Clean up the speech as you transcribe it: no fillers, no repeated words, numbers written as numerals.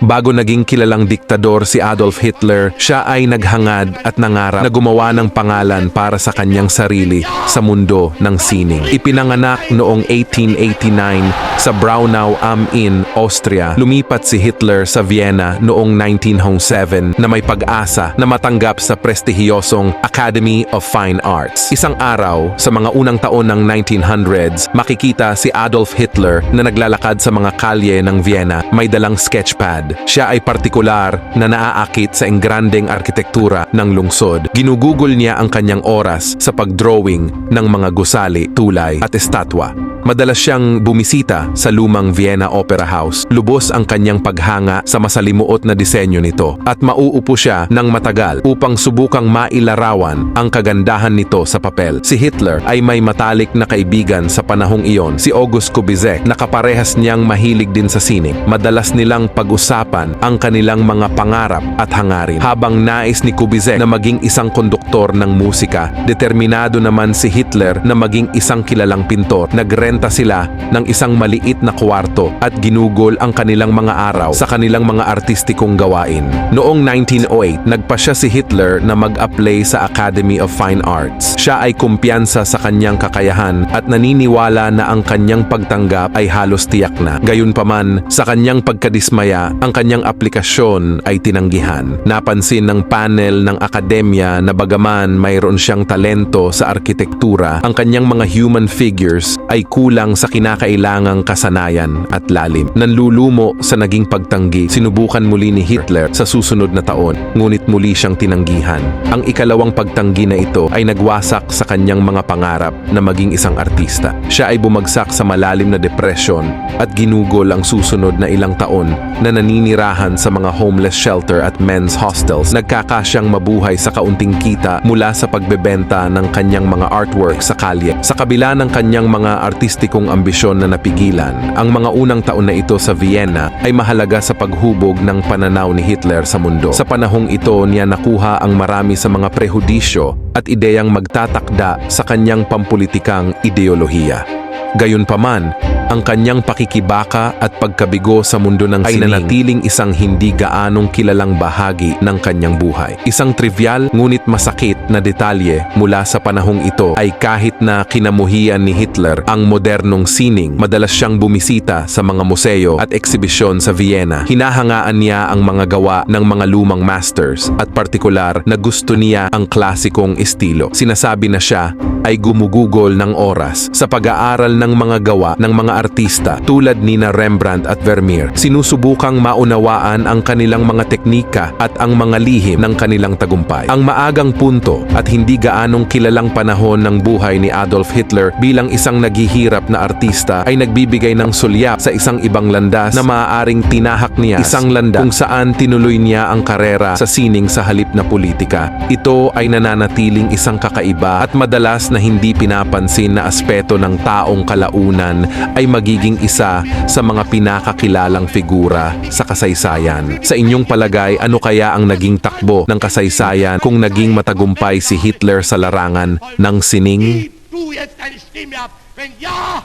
Bago naging kilalang diktador si Adolf Hitler, siya ay naghangad at nangarap na gumawa ng pangalan para sa kanyang sarili sa mundo ng sining. Ipinanganak noong 1889 sa Braunau am Inn, Austria. Lumipat si Hitler sa Vienna noong 1907 na may pag-asa na matanggap sa prestihiyosong Academy of Fine Arts. Isang araw sa mga unang taon ng 1900s, makikita si Adolf Hitler na naglalakad sa mga kalye ng Vienna, may dalang sketchpad. Siya ay partikular na naaakit sa engrandeng arkitektura ng lungsod. Ginugugol niya ang kanyang oras sa pagdrawing ng mga gusali, tulay at estatwa. Madalas siyang bumisita sa lumang Vienna Opera House. Lubos ang kanyang paghanga sa masalimuot na disenyo nito at mauupo siya ng matagal upang subukang mailarawan ang kagandahan nito sa papel. Si Hitler ay may matalik na kaibigan sa panahong iyon, si August Kubizek, na kaparehas niyang mahilig din sa sining. Madalas nilang pag-usapan ang kanilang mga pangarap at hangarin. Habang nais ni Kubizek na maging isang konduktor ng musika, determinado naman si Hitler na maging isang kilalang pintor. Nagrenta sila ng isang maliit na kwarto at ginugol ang kanilang mga araw sa kanilang mga artistikong gawain. Noong 1908, nagpasya si Hitler na mag-apply sa Academy of Fine Arts. Siya ay kumpiyansa sa kanyang kakayahan at naniniwala na ang kanyang pagtanggap ay halos tiyak na. Gayunpaman, sa kanyang pagkadismaya, ang kanyang aplikasyon ay tinanggihan. Napansin ng panel ng akademya na bagaman mayroon siyang talento sa arkitektura, ang kanyang mga human figures ay kulang sa kinakailangang kasanayan at lalim. Nanlulumo sa naging pagtanggi, sinubukan muli ni Hitler sa susunod na taon, ngunit muli siyang tinanggihan. Ang ikalawang pagtanggi na ito ay nagwasak sa kanyang mga pangarap na maging isang artista. Siya ay bumagsak sa malalim na depresyon at ginugol ang susunod na ilang taon na naninirahan sa mga homeless shelter at men's hostels. Nagkakasyang mabuhay sa kaunting kita mula sa pagbebenta ng kanyang mga artwork sa kalye. Sa kabila ng kanyang mga artistikong ambisyon na napigilan, ang mga unang taon na ito sa Vienna ay mahalaga sa paghubog ng pananaw ni Hitler sa mundo. Sa panahong ito niya nakuha ang marami sa mga prehudisyo at ideyang magtatakda sa kanyang pampulitikang ideolohiya. Gayunpaman, ang kanyang pakikibaka at pagkabigo sa mundo ng sining ay nanatiling isang hindi gaanong kilalang bahagi ng kanyang buhay. Isang trivial ngunit masakit na detalye mula sa panahong ito ay kahit na kinamuhian ni Hitler ang modernong sining, madalas siyang bumisita sa mga museo at eksibisyon sa Vienna. Hinahangaan niya ang mga gawa ng mga lumang masters at partikular na gusto niya ang klasikong estilo. Sinasabi na siya ay gumugugol ng oras sa pag-aaral ng mga gawa ng mga artista tulad ni Rembrandt at Vermeer. Sinusubukang maunawaan ang kanilang mga teknika at ang mga lihim ng kanilang tagumpay. Ang maagang punto at hindi gaanong kilalang panahon ng buhay ni Adolf Hitler bilang isang naghihirap na artista ay nagbibigay ng sulyap sa isang ibang landas na maaaring tinahak niya, isang landas kung saan tinuloy niya ang karera sa sining sa halip na politika. Ito ay nananatiling isang kakaiba at madalas na hindi pinapansin na aspeto ng taong kalaunan ay magiging isa sa mga pinakakilalang figura sa kasaysayan. Sa inyong palagay, ano kaya ang naging takbo ng kasaysayan kung naging matagumpay si Hitler sa larangan ng sining? Gib du jetzt deine Stimme ab, wenn ja!